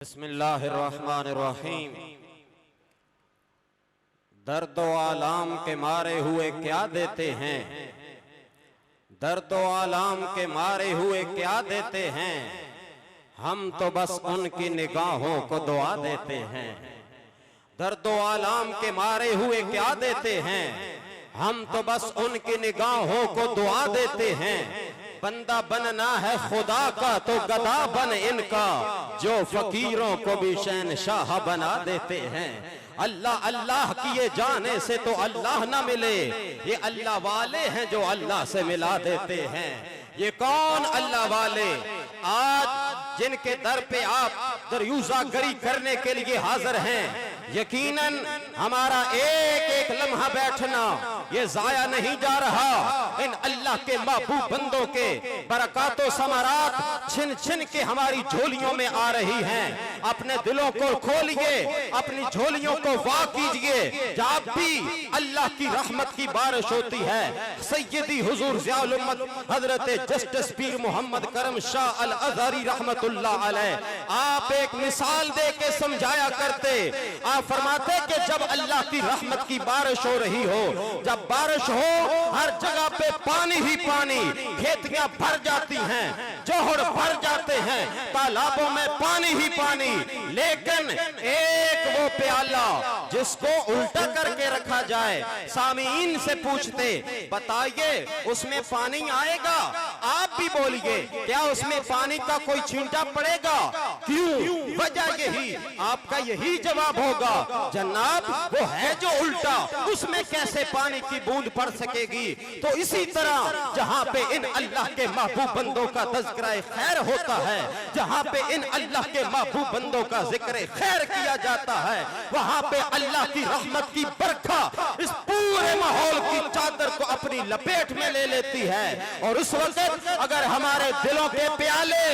बिस्मिल्लाहिर्रहमानिर्रहीम। दर्द व आलाम के मारे हुए क्या देते हैं, दर्द व आलाम के मारे हुए क्या देते हैं, हम तो बस उनकी निगाहों को दुआ देते हैं। दर्द व आलाम के मारे हुए क्या देते हैं, हम तो बस उनकी निगाहों को दुआ देते हैं। बंदा बनना है खुदा का तो गदा बन इनका, जो फकीरों को भी शहंशाह बना देते हैं। अल्लाह अल्लाह किए जाने से तो अल्लाह ना मिले, ये अल्लाह वाले हैं जो अल्लाह से मिला देते हैं। ये कौन अल्लाह वाले आज जिनके दर पे आप दरयूज़ागरी करने के लिए हाजिर हैं। यकीनन हमारा एक एक लम्हा बैठना ये जाया नहीं जा रहा। इन अल्लाह के महबूब बंदों के बरकातो समारात छिन छिन के हमारी झोलियों में आ रही हैं। अपने दिलों को खोलिए, अपनी झोलियों को वाह कीजिए। जब भी अल्लाह की रहमत की बारिश होती है, सैयदी हुजूर ज़ियाउल उम्मत हजरत जस्टिस पीर मोहम्मद करम शाह अल अज़हरी रहमतुल्लाह अलैह आप एक मिसाल दे के समझाया करते। आप फरमाते कि जब अल्लाह की रहमत की बारिश हो रही हो, जब बारिश हो, हर जगह पे पानी ही पानी, खेतियां भर जाती हैं, जोहर भर जाते हैं, तालाबों में पानी ही पानी। लेकिन एक वो प्याला जिसको उल्टा करके रखा जाए, सामीन से पूछते बताइए उसमें पानी आएगा? आप भी बोलिए क्या उसमें पानी का कोई छींटा पड़ेगा? क्यों? वजह यही, आपका यही जवाब होगा जनाब वो है जो उल्टा, उसमें कैसे पानी की बूंद पड़ सकेगी। तो इसी तरह जहां पे इन अल्लाह के महबूब बंदों का तज़किरा खैर होता है, जहां पे इन अल्लाह के महबूब बंदों का जिक्र खैर किया जाता है, वहां पे अल्लाह की रहमत की बरखा इस पूरे माहौल की चादर को अपनी लपेट में ले लेती है। और उस वक्त अगर हमारे दिलों के प्याले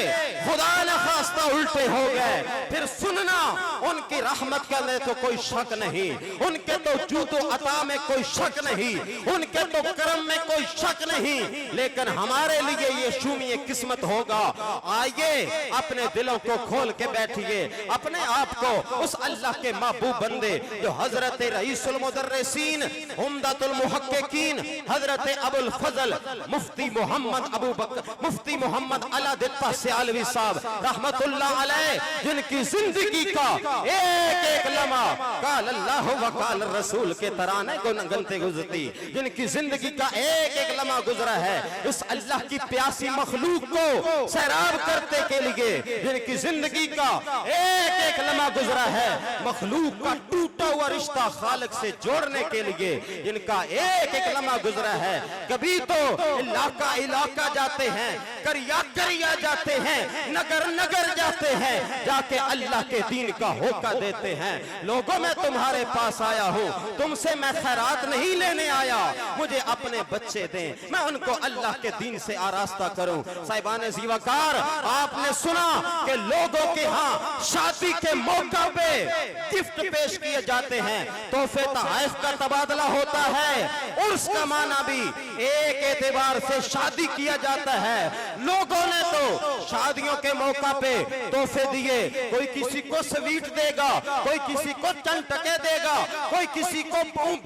खुदा न खास्ता उल्टे हो गए, फिर सुनना उनकी रहमत के अंदर तो कोई शक नहीं, उनके तो जूदो अता में कोई शक नहीं, उनके तो करम में कोई शक नहीं, लेकिन हमारे लिए ये शूमी किस्मत होगा। आइए अपने दिलों को खोल के बैठिए, अपने आप को उस अल्लाह के महबूब बंदे जो हजरत रईसुल मुदर्रिसीन उम्दतुल मुहक्किकीन हजरत अबुल फजल मुफ्ती मोहम्मद अबू बकर मुफ्ती मोहम्मद अलादित्ता सियालवी साहब रहमतुल्लाह अलैह, जिनकी जिंदगी का एक एक लम्हा काल अल्लाह व काल रसूल के तराने को गनते गुजरती, जिनकी जिंदगी का एक एक लम्हा गुजरा है इस अल्लाह की प्यासी मखलूक को सैराब करते के लिए, जिनकी जिंदगी का एक एक लम्हा गुजरा है मखलूक का टूटा हुआ रिश्ता खालिक से जोड़ने के लिए, जिनका एक एक लम्हा गुजरा है। कभी तो इलाका इलाका जाते हैं, करिया करिया जाते हैं, नगर नगर जाते हैं, जाके अल्लाह के दीन का होका देते हैं। लोगों मैं तुम्हारे पास आया हूँ, तुमसे मैं खैरात नहीं लेने आया, मुझे अपने बच्चे दें, मैं उनको अल्लाह के दीन से आरास्ता करूं। साहिबान ज़ीवाकार, आपने सुना कि लोगों के यहाँ शादी के मौका पे गिफ्ट पेश किए जाते हैं, तोहफे तोहफे का तबादला होता है। उर्स का माना भी एक एतबार से शादी किया जाता है। लोगों ने तो शादियों के मौका पे तोहफे दिए, कोई किसी को स्वीट देगा, कोई किसी को चंद टके देगा, कोई किसी को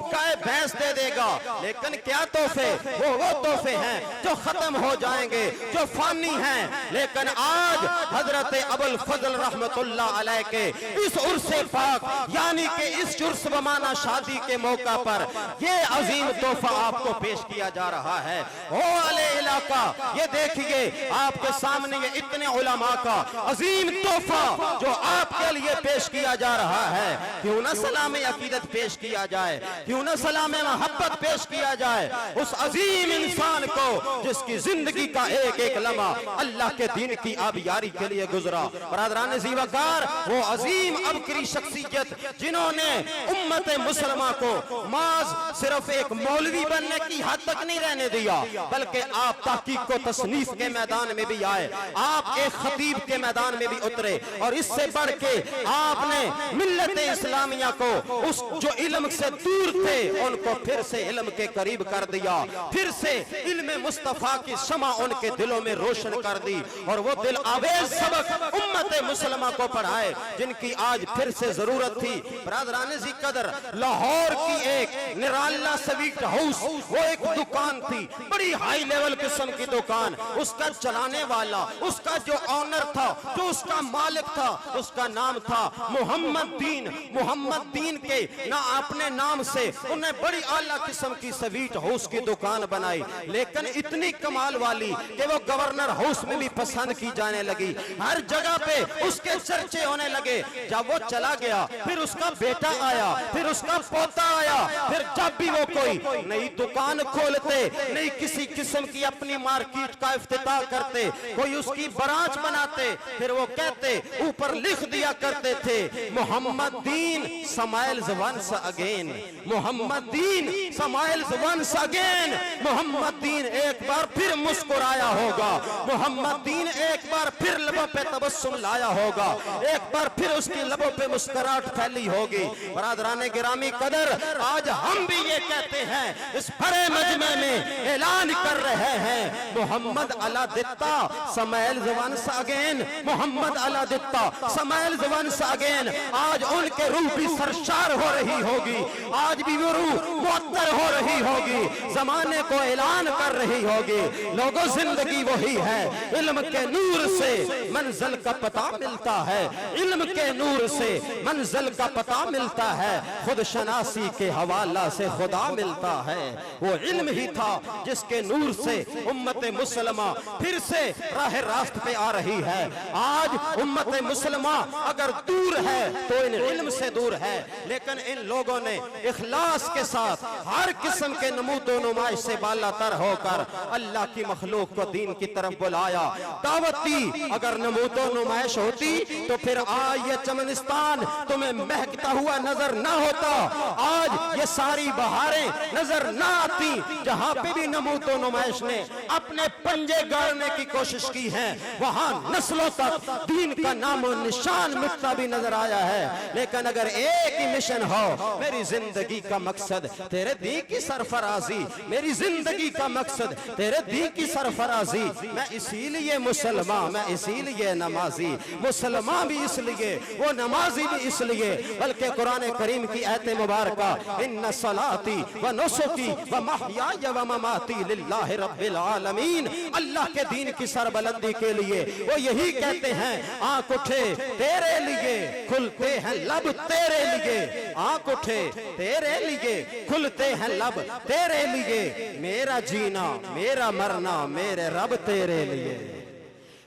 गाय भैंस दे देगा, लेकिन क्या तोहफे? वो तोहफे हैं जो खत्म हो जाएंगे, जो फानी हैं। लेकिन आज हजरत अबुल फजल रहमतुल्लाह अलैह के इस उर्से पाक यानी कि इस उर्स बमाना शादी के मौका पर ये अजीम तोहफा आपको पेश किया जा रहा है। ओ अले इलाका, ये देखिए आपके सामने ये इतने उलमा का अजीम तोहफा जो आपके लिए पेश किया जा रहा है। क्यों ना सलाम अकीदत पेश किया जाए, क्यों ना सलाम मोहब्बत पेश किया जाए उस अजीम इंसान को जिसकी जिंदगी का एक एक लम्हा अल्लाह के दीन की आबियारी के लिए गुजरा। बरादरान ज़ीवाकार, वो अजीम अबकरी शख्सियत जिन्होंने उम्मत मुसलमा को माज सिर्फ एक मौलवी बनने की हद तक नहीं रहने दिया, बल्कि आप ताकीक को तसनीफ के के मैदान में भी आए, आप एक खतीब के मैदान में भी उतरे और इससे बढ़ के आपने मिल्लत इस्लामिया को उस जो इल्म से दूर थे उनको फिर से इल्म के करीब कर दिया, फिर से इल्म मुस्तफा की शमा उनके दिलों में रोशन कर दी और वो दिल आवेज सबक उम्मत मुसलमा को पढ़ाए जिनकी आज फिर से जरूरत थी। बरादरान जी कदर, लाहौर की एक निराला स्वीट हाउस, वो एक दुकान थी, बड़ी हाई लेवल किस्म की दुकान, उसका चलाने वाला, उसका जो ऑनर था, जो उसका मालिक था, उसका नाम था मोहम्मद दीन। मोहम्मद दीन के ना अपने नाम से उन्हें बड़ी आला किस्म की स्वीट हाउस की दुकान बनाई, लेकिन इतनी कमाल वाली कि वो गवर्नर हाउस में भी पसंद की जाने लगी, हर जगह पे उसके चर्चे होने लगे। जब वो चला गया फिर उसका बेटा आया, फिर उसका पोता आया, फिर जब भी वो कोई नई दुकान खोलते, नई किसी किस्म की अपनी मार्केट का इफ्तिताह करते, कोई उसकी ब्रांच बनाते, फिर वो कहते, ऊपर लिख दिया करते थे मोहम्मद दीन स्माइल्स वंस अगेन, मोहम्मद दीन स्माइल्स वंस अगेन, मोहम्मद दीन एक बार फिर मुस्कुराया होगा, मोहम्मद दीन एक बार फिर लबों पे तबस्सुम लाया होगा, एक बार फिर उसकी लबों पे मुस्कुराहट फैली होगी। बरादराने गिरामी कदर, आज हम भी ये कहते हैं, इस बड़े मजमे में ऐलान कर रहे हैं, मोहम्मद अला दित्ता स्माइल्स वंस अगेन, मोहम्मद अला दित्ता स्माइल्स वंस अगेन। आज उनके रूह भी सरशार हो रही होगी, आज भी वो रूह मुअत्तर हो रही होगी, जमाने को ऐलान कर रही होगी, लोगों जिंदगी वही है, इल्म के नूर से मंजिल का पता मिलता है, इल्म के नूर से मंजिल का पता मिलता है, खुद शनासी के हवाला से खुदा मिलता है। वो इल्म ही था जिसके नूर से उम्मत मुसलमा फिर से राह रास्त पे आ रही है। आज उम्मत मुसलमा अगर दूर है तो इन इल्म से दूर है, लेकिन इन लोगों ने इखलास के साथ हर किस्म के नमूदो नुमाइश से बालातर होकर अल्लाह की मखलूक को दीन की तरफ बुलाया, दावत दी। अगर नमूदो नुमाइश होती तो फिर आज ये चमनिस्तान तुम्हें महकता हुआ नजर ना होता, आज ये सारी बहारें नजर ना आती। जहां पे भी नमूदो नुमाइश ने अपने पंजे गाड़ने की कोशिश की है, वहां नस्लों तक दीन का नामो निशान मिटता भी नजर आया है। लेकिन अगर एक ही मिशन हो, मेरी जिंदगी का मकसद तेरे दीन की सरफराजी, मेरी जिंदगी का मकसद तेरे दीन की सरफराजी, मैं इसीलिए मुसलमान, मैं इसीलिए नमाजी, मुसलमान भी इसलिए, वो नमाजी भी इसलिए, बल्कि कुरान करीम की आयत मुबारका इन्ना सलाती व नुसुकी व महयाया व ममाती लिल्लाहि रब्बिल आलमीन, अल्लाह के दीन की सरबलंदी के लिए वो यही कहते हैं, आंख उठे तेरे लिए खुलते हैं लब तेरे लिए, आंख उठे तेरे लिए खुलते हैं लब तेरे लिए, मेरा जीना मेरा मरना मेरे रब तेरे लिए।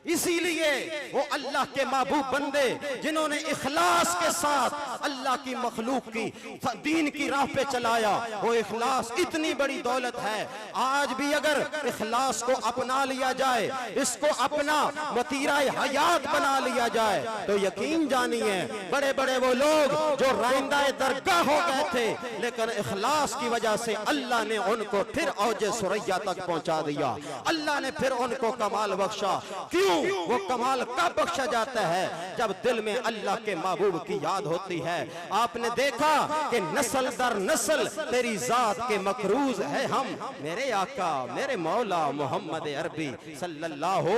इसीलिए वो अल्लाह के महबूब बंदे जिन्होंने इखलास के साथ अल्लाह की मखलूक की दीन की राह पे चलाया, वो इखलास इतनी बड़ी दौलत है। आज भी अगर इखलास को अपना लिया जाए, इसको अपना वतीरा हयात बना लिया जाए, तो यकीन जानिए बड़े बड़े वो लोग जो राइंदा दरगाह हो गए थे, लेकिन इखलास की वजह से अल्लाह ने उनको फिर औजे सुरैया तक पहुंचा दिया, अल्लाह ने फिर उनको कमाल बख्शा। क्यों वो कमाल कब बख्शा जाता है? जब दिल में अल्लाह के महबूब की याद होती है। आपने देखा कि नस्ल दर नस्ल तेरी जात के मकरूज है हम, मेरे आका मेरे मौला मोहम्मद अरबी सल्लल्लाहु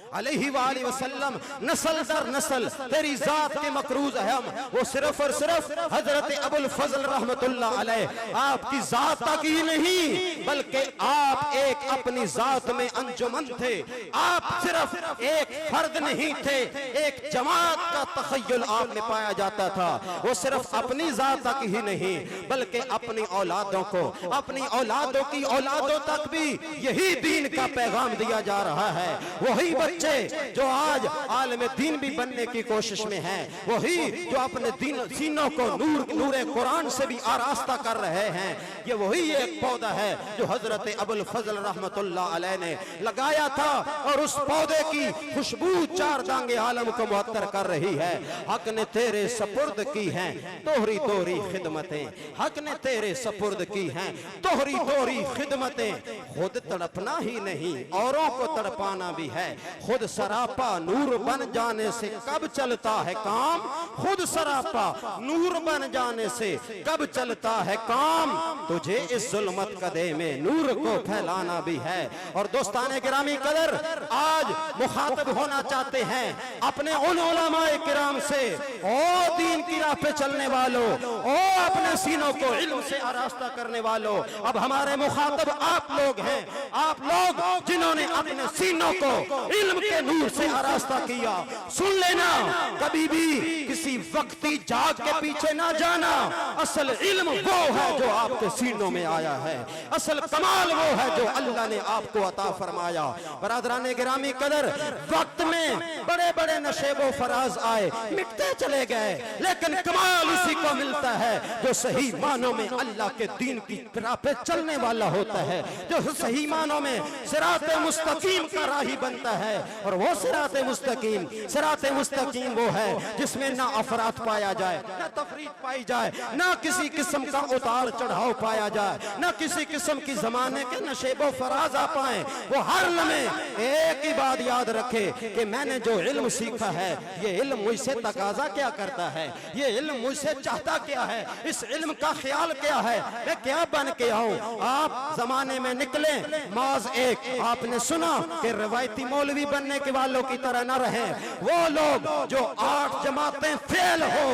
अलैहि वसल्लम, नस्ल दर नस्ल तेरी जात के मकरूज है हम। वो सिर्फ और सिर्फ हजरत अबुल फजल रहमतुल्लाह अलैह आपकी जात तक ही नहीं, बल्कि आप एक अपनी जात में अंजुमन थे, आप सिर्फ एक फर्द नहीं थे, एक जमात का तखय्युल आप में पाया जाता था। वो सिर्फ अपनी जात तक ही नहीं, बल्कि अपनी औलादों को, अपनी औलादों की औलादों तक भी यही दीन का पैगाम दिया जा रहा है। वही बच्चे जो आज आलिम दीन भी बनने की कोशिश में हैं, वही जो अपने सीनों को नूरे कुरान से भी आरास्ता कर रहे हैं, ये वही एक पौधा है जो हजरत अबुल फजल रहमतुल्लाह अलैह ने लगाया था और उस पौधे की खुशबू चार दांगे आलम को मुअत्तर कर रही है। हक ने तेरे सपुर्द की हैं तोहरी तोहरी खिदमतें, हक ने तेरे सपुर्द की हैं तोहरी तोहरी खिदमतें। खुद तड़पना ही नहीं औरों को तड़पाना भी है, खुद सरापा नूर बन जाने से कब चलता है काम, खुद सरापा नूर बन जाने से कब चलता है काम। तुझे इस जुल्मत कदे में नूर को फैलाना भी है। और दोस्ताने गिरामी कदर, आज मुखातब होना चाहते हैं अपने उन उलमाए किराम से, ओ दीन की राह पे चलने वालों, ओ अपने सीनों को इल्म से आरास्ता करने वालों। अब हमारे मुखातब आप लोग हैं, आप लोग जिन्होंने अपने सीनों को इल्म के नूर से आरास्ता किया। सुन लेना, कभी भी किसी वक्ती जाग के पीछे ना जाना। असल इल्म वो है जो आपके सीनों में आया है, असल कमाल वो है जो अल्लाह ने आपको अता फरमाया। बरादराने गिरामी कदर, वक्त में बड़े बड़े नशेबो फराज आए, मिटते चले गए, लेकिन कमाल उसी को मिलता है जो सही मानों में अल्लाह के दीन की राह पे चलने वाला होता है, जो सही मानों में सिराते मुस्तकीम का राही बनता है। और वो सिराते मुस्तकीम वो है जिसमें ना अफरात पाया जाए, ना तफरीक पाई जाए, ना किसी किस्म का उतार चढ़ाव पाया जाए, ना किसी किस्म की जमाने के नशेबो फराज आ पाए। वो हर लम्हे एक ही बात याद रखे कि मैंने जो इल्म सीखा है, ये इल्म मुझसे तकाजा क्या करता है, ये इल्म मुझसे चाहता क्या है, इस इल्म का ख्याल क्या है, मैं क्या बन के आऊं। आप जमाने में निकले माज एक, आपने सुना कि रवायती मौलवी बनने के वालों की तरह न रहे वो लोग जो 8 जमातें फेल हो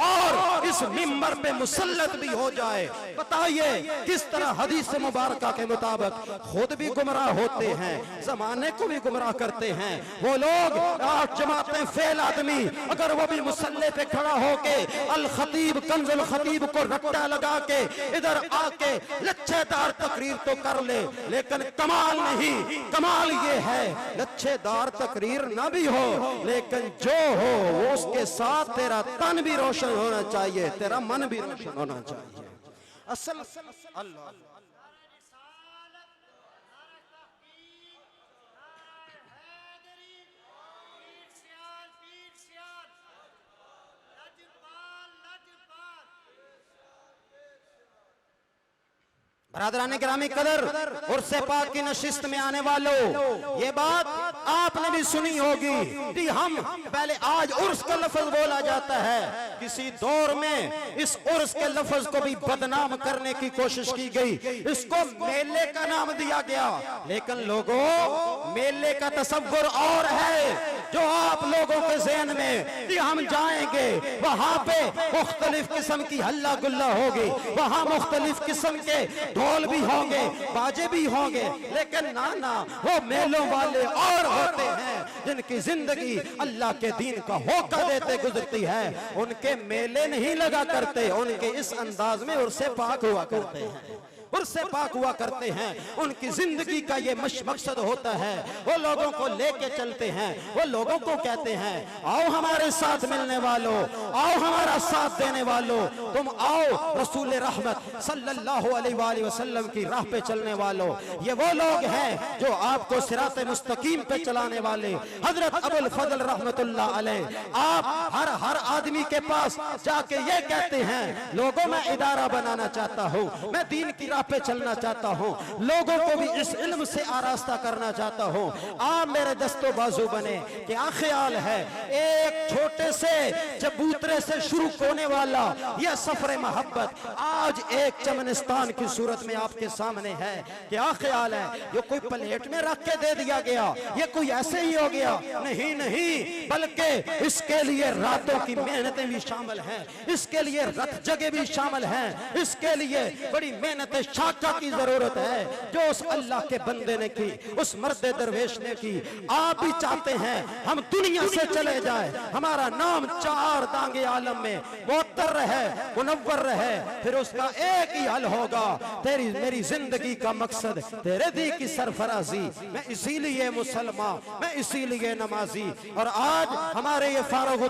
और इस मिंबर पे मुसल्लत भी हो जाए। बताइए किस तरह हदीस मुबारका के मुताबिक खुद भी गुमराह होते हैं, जमाने को भी गुमराह करते हैं। वो लोग 8 जमातें फेल आदमी अगर वो भी मुसल्ले पे खड़ा होके अल खतीब कंजुल खतीब को रट्टा लगा के इधर आके लच्छेदार तकरीर तो कर ले, लेकिन कमाल नहीं, कमाल ये है लच्छेदार तकरीर ना भी हो, लेकिन जो हो वो उसके साथ तेरा तन भी रोशन होना चाहिए, तेरा मन भी रोशन होना चाहिए। असल अल्लाह बरादराने गिरामी कदर, उर्से पाक की नशिस्त में आने वालों, ये बात आपने भी सुनी होगी कि हम पहले आज उर्स का लफ्ज बोला जाता है, किसी दौर में इस उर्स के लफ्ज को भी बदनाम करने की कोशिश की गई, इसको मेले का नाम दिया गया। लेकिन लोगों, मेले का तसव्वुर और है जो आप लोगों के ज़हन में कि हम जाएंगे वहां पे मुख्तलिफ किस्म की हल्ला गुल्ला होगी, वहां मुख्तलिफ किस्म के ढोल भी होंगे, बाजे भी होंगे, लेकिन ना वो मेलों वाले और होते हैं जिनकी जिंदगी अल्लाह के दीन का होका देते गुजरती है। उनके मेले नहीं लगा करते, उनके इस अंदाज में उर्से पाक हुआ करते हैं, उर्से पाक हुआ करते हैं। उनकी जिंदगी का ये मकसद होता है, वो लोगों को लेके चलते हैं, वो लोगों को कहते हैं आओ हमारे साथ मिलने वालों, आओ हमारा साथ देने वालों, तुम आओ रसूल रहमत सल्लल्लाहु अलैहि वसल्लम की राह पे चलने वालों। ये वो लोग हैं जो आपको सिराते मुस्तकीम पे चलाने वाले हजरत अबुल फजल रहमतुल्लाह अलैह। आप हर आदमी के पास जाके ये कहते हैं लोगों मैं इदारा बनाना चाहता हूँ, मैं दीन की राह पे चलना चाहता हूँ, लोगों को भी इस इल्म से आरास्ता करना चाहता हूँ, आप मेरे दस्तो बाजू बने। क्या ख्याल है एक छोटे से चबूतरे से शुरू होने वाला यह सफर मोहब्बत आज एक चमनिस्तान की सूरत में आपके सामने है। क्या ख्याल है ये कोई प्लेट में रख के दे दिया गया, ये कोई ऐसे ही हो गया? नहीं, बल्कि इसके लिए रातों की मेहनतें भी शामिल हैं, इसके लिए रत जगह भी शामिल हैं, इसके लिए बड़ी मेहनतें शाका की जरूरत है जो उस अल्लाह के बंदे ने की, उस मर्द दरवेश ने की। आप भी चाहते हैं हम दुनिया से चले जाए, हमारा नाम 4 दांग आएंगे आलम में, मुअत्तर रहे, मुनव्वर रहे, फिर उसका एक ही हल होगा, तेरी मेरी जिंदगी का मकसद तेरे दी की सरफराजी, मैं इसीलिए मुसलमान, मैं इसीलिए नमाजी। और आज हमारे ये फारुग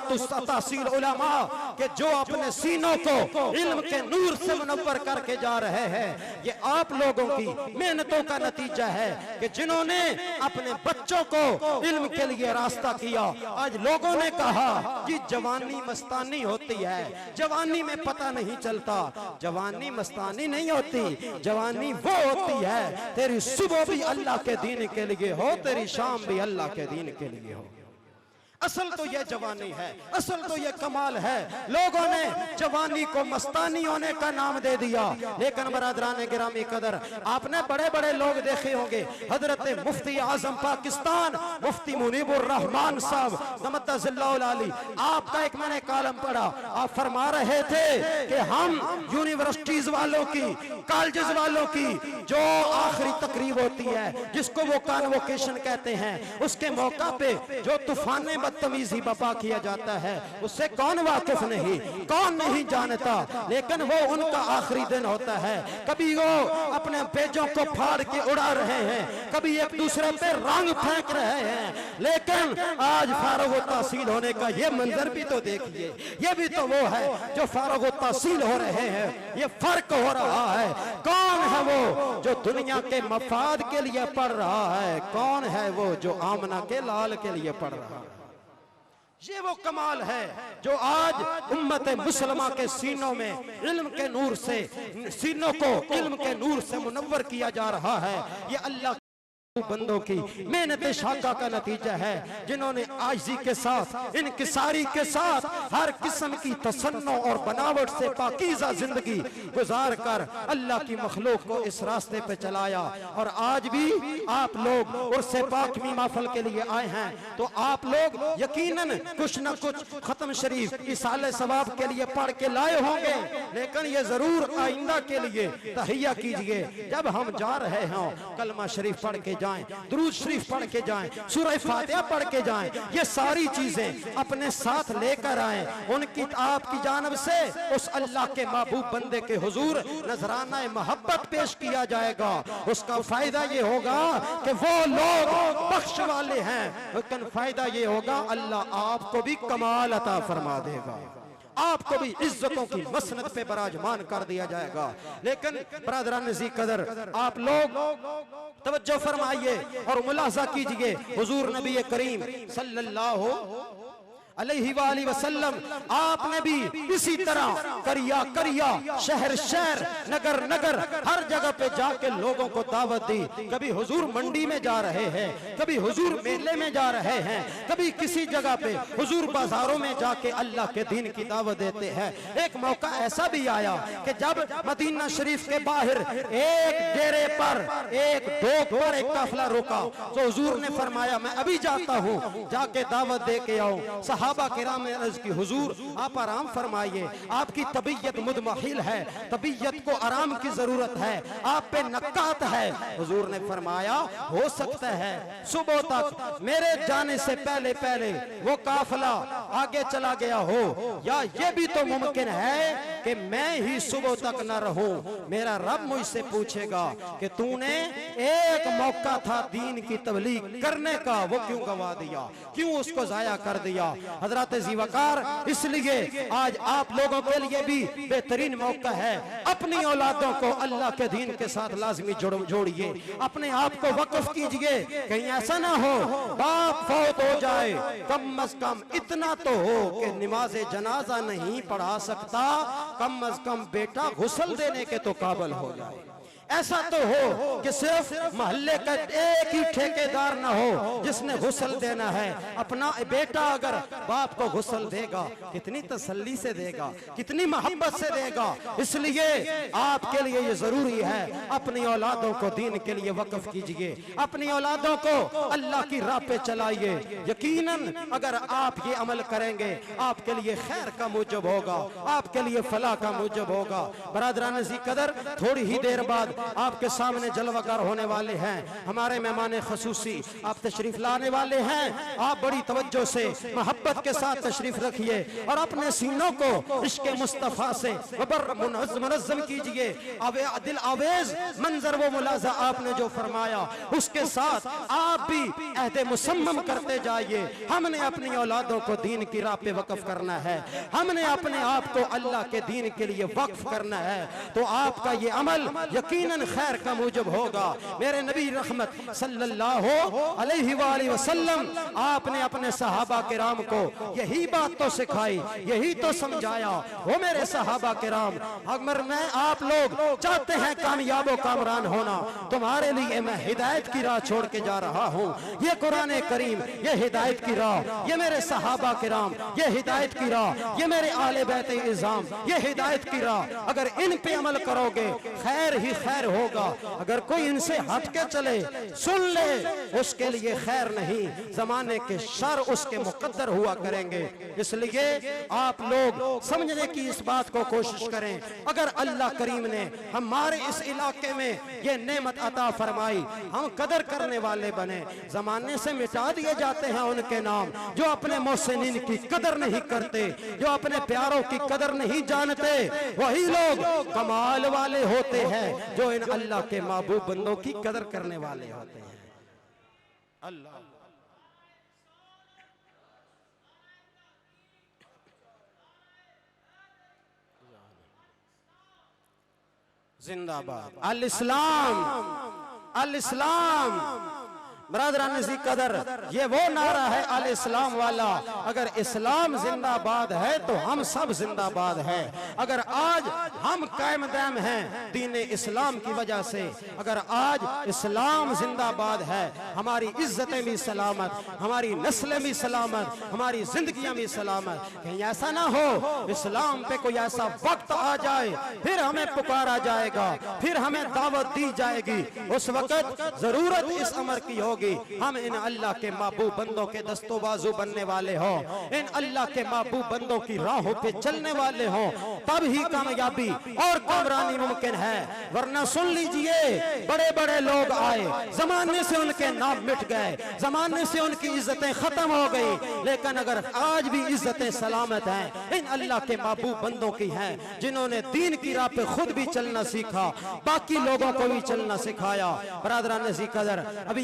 तहसील उलमा के जो अपने सीनों को इल्म के नूर से मुनव्वर करके जा रहे हैं, ये आप लोगों की मेहनतों का नतीजा है कि जिन्होंने अपने बच्चों को इल्म के लिए रास्ता किया। आज लोगों ने कहा कि जवानी मस्तानी होती है, जवानी में पता नहीं चलता, जवानी मस्तानी नहीं होती, जवानी वो होती है तेरी सुबह भी अल्लाह के दीन के लिए हो, तेरी शाम भी अल्लाह के दीन के लिए हो। असल तो ये जवानी है, असल तो ये कमाल है। लोगों ने जवानी को मस्तानी होने का नाम दे दिया, लेकिन बरादरान गिरामी कदर, आपने बड़े बड़े लोग देखे होंगे, हजरत मुफ्ती आजम पाकिस्तान मुफ्ती मुनीबुर रहमान साहब नमतज़िल्लाहुल आली, आपका एक मैंने कॉलम पढ़ा, आप फरमा रहे थे कि हम यूनिवर्सिटीज वालों की, कॉलेजेस वालों की जो आखिरी तकरीब होती है, जिसको वो कॉन्वोकेशन कहते हैं, उसके मौका पे जो तूफाने बदतमीजी बपा किया जाता है, उससे कौन वाकिफ नहीं, कौन नहीं जानता, लेकिन वो उनका आखिरी दिन होता है। कभी वो अपने पेजों को फाड़ के उड़ा रहे हैं, कभी एक दूसरे पे रंग फेंक रहे हैं, लेकिन आज फारुग तहसील होने का ये मंजर भी तो देखिए, ये भी तो वो है जो फारुग तहसील हो रहे हैं, ये फर्क हो रहा है। कौन है वो जो दुनिया के मफाद के लिए पढ़ रहा है, कौन है वो जो आमना के लाल के लिए पढ़ रहा है। ये वो कमाल है जो आज उम्मत मुसलमा के सीनों में इल्म के नूर से, सीनों को इल्म के नूर से मुनव्वर किया जा रहा है। ये अल्लाह बंदों की मेहनत शाका का नतीजा है, जिन्होंने आजिज़ी के साथ, इनकिसारी के साथ, हर किस्म की तसन्नो और बनावट से पाकीज़ा जिंदगी गुजार कर अल्लाह की मखलूक को इस रास्ते पे चलाया। और आज भी आप लोग उर्से पाकमी महफिल के लिए आए हैं, तो आप लोग यकीनन कुछ न कुछ खत्म शरीफ इसाले सवाब के लिए पढ़ के लाए होंगे, लेकिन ये जरूर आइंदा के लिए तहिया कीजिए, जब हम जा रहे हों कलमा शरीफ पढ़ के जाएं, दुरूद शरीफ पढ़ के जाएं, सूरह फातिहा पढ़ के जाएं, ये सारी चीजें अपने साथ लेकर आएं। उनकी आपकी जानब से उस अल्लाह के महबूब बंदे के हुजूर नजराना मोहब्बत पेश किया जाएगा। उसका फायदा ये होगा कि वो लोग बख्श वाले हैं, लेकिन फायदा ये होगा अल्लाह आपको भी कमाल अता फरमा देगा, आपको भी इज्जतों की मसनद पे बराजमान कर दिया जाएगा। लेकिन बरादरान जी कदर, आप लोग तवज्जो फरमाइए और मुलाजा कीजिए, हुजूर नबी करीम सल्लल्लाहु अलैहि वसल्लम आपने भी इसी तरह करिया करिया, शहर शहर, नगर नगर, हर जगह पे जाके लोगों को दावत दी। कभी हुजूर मंडी में जा रहे हैं, कभी हुजूर मेले में जा रहे हैं, कभी किसी जगह पे हुजूर बाजारों में जाके अल्लाह के दीन की दावत देते हैं। एक मौका ऐसा भी आया कि जब मदीना शरीफ के बाहर एक डेरे पर, एक डोक पर एक काफिला रुका, तो हुजूर ने फरमाया मैं अभी जाता हूँ, जाके दावत दे के आऊं। सहाबा किराम ने अर्ज की हुजूर आप आराम फरमाइए, आपकी तबीयत मुदमहिल है, तबीयत को आराम की जरूरत है, आप पे नक्कात है। हुजूर ने फरमाया हो सकता है सुबह तक मेरे जाने से पहले पहले वो काफिला आगे चला गया हो, या ये भी तो मुमकिन है कि मैं ही सुबह तक न रहूं, मेरा रब मुझसे पूछेगा कि तूने एक मौका था दीन की तबलीग करने का, वो क्यों गवा दिया, क्यों उसको जाया कर दिया। हजरत जीवकार, इसलिए आज आप लोगों के लिए भी बेहतरीन मौका है, अपनी औलादों को अल्लाह के दीन के साथ लाजमी जोड़िए, अपने आप को वक्फ कीजिए। कहीं ऐसा ना हो बाप फौत हो जाए, कम अज कम इतना तो हो कि नमाज जनाजा नहीं पढ़ा सकता, कम अज कम बेटा गुस्ल देने के तो काबिल हो जाए। ऐसा तो हो कि सिर्फ मोहल्ले का एक ही ठेकेदार ना हो जिसने गुस्ल देना है। अपना बेटा अगर बाप को गुस्ल देगा, कितनी तसल्ली से देगा, कितनी मोहब्बत से देगा। इसलिए आपके लिए ये जरूरी है, अपनी औलादों को दीन के लिए वक्फ कीजिए, अपनी औलादों को अल्लाह की राह पे चलाइए। यकीनन अगर आप ये अमल करेंगे, आपके लिए खैर का मूजब होगा, आपके लिए फलाह का मूजब होगा। बरादरान जी कदर, थोड़ी ही देर बाद आपके सामने जलवागर होने वाले हैं। हमारे मेहमान खसूसी आप तशरीफ लाने वाले हैं। आप बड़ी तवज्जो से मोहब्बत के साथ तशरीफ रखिए और अपने सीनों को इश्क मुस्तफ़ा से मुनज़्ज़म कीजिए। दिल आवेज मंजर वो मुलाजा आपने जो फरमाया उसके साथ आप भी अहद मुसम्मम करते जाइए। हमने अपनी औलादों को दीन की राह पे वक्फ करना है, हमने अपने आप को अल्लाह के दीन के लिए वक्फ करना है, तो आपका ये अमल यकीनन खैर का मूजब होगा। मेरे नबी रहमत सल्लल्लाहु अलैहि वसल्लम आपने अपने सहाबा किराम को यही बात तो सिखाई, यही तो समझाया। वो मेरे सहाबा किराम, अगर मैं आप लोग चाहते हैं कामयाबो कामरान होना, तुम्हारे लिए मैं हिदायत की राह छोड़ के जा रहा हूँ। ये कुरान करीम, ये हिदायत की राह, ये मेरे सहाबा किराम, ये हिदायत की राह, ये मेरे आले बैत इज़ाम, ये हिदायत की राह। अगर इन पे अमल करोगे खैर ही खैर होगा। अगर कोई इनसे हट के चले, सुन ले, उसके लिए खैर नहीं, जमाने के शर उसके मुकद्दर हुआ करेंगे। इसलिए आप लोग समझने की इस बात को कोशिश करें। अगर अल्लाह करीम ने हमारे इस इलाके में ये नेमत अता फरमाई, हम कदर करने वाले बने। जमाने से मिटा दिए जाते हैं उनके नाम जो अपने मोहसिनीन की कदर नहीं करते, जो अपने प्यारों की कदर नहीं जानते। वही लोग कमाल वाले होते हैं जो इन अल्लाह के महबूब बंदों की कदर करने वाले होते हैं। अल्लाह जिंदाबाद। अल इस्लाम, अल इस्लाम बरादरान जी कदर, ये वो नारा है अल इस्लाम वाला। अगर इस्लाम जिंदाबाद है तो हम सब जिंदाबाद हैं। अगर आज हम कायम दायम हैं दीन इस्लाम की वजह से, अगर आज इस्लाम जिंदाबाद है, हमारी इज्जतें भी सलामत, हमारी नस्लें भी सलामत, हमारी जिंदगियां भी सलामत। कहीं ऐसा ना हो इस्लाम पे कोई ऐसा वक्त आ जाए फिर हमें पुकारा जाएगा, फिर हमें दावत दी जाएगी, उस वक्त जरूरत इस अमर की होगी हम इन अल्लाह के महबूब बंदों के दस्तो बाजू बनने वाले हो, इन अल्लाह के महबूब बंदों की राहों पे चलने वाले हो, तब ही कामयाबी और कामरानी मुमकिन है। वरना सुन लीजिए, बड़े बड़े लोग आए, जमाने से उनके नाम मिट गए, जमाने से उनकी इज्जतें खत्म हो गई, लेकिन अगर आज भी इज्जतें सलामत हैं इन अल्लाह के महबूब बंदों की हैं, जिन्होंने दीन की राह पे खुद भी चलना सीखा, बाकी लोगों को भी चलना सिखाया। बरादरान जी कदर, अभी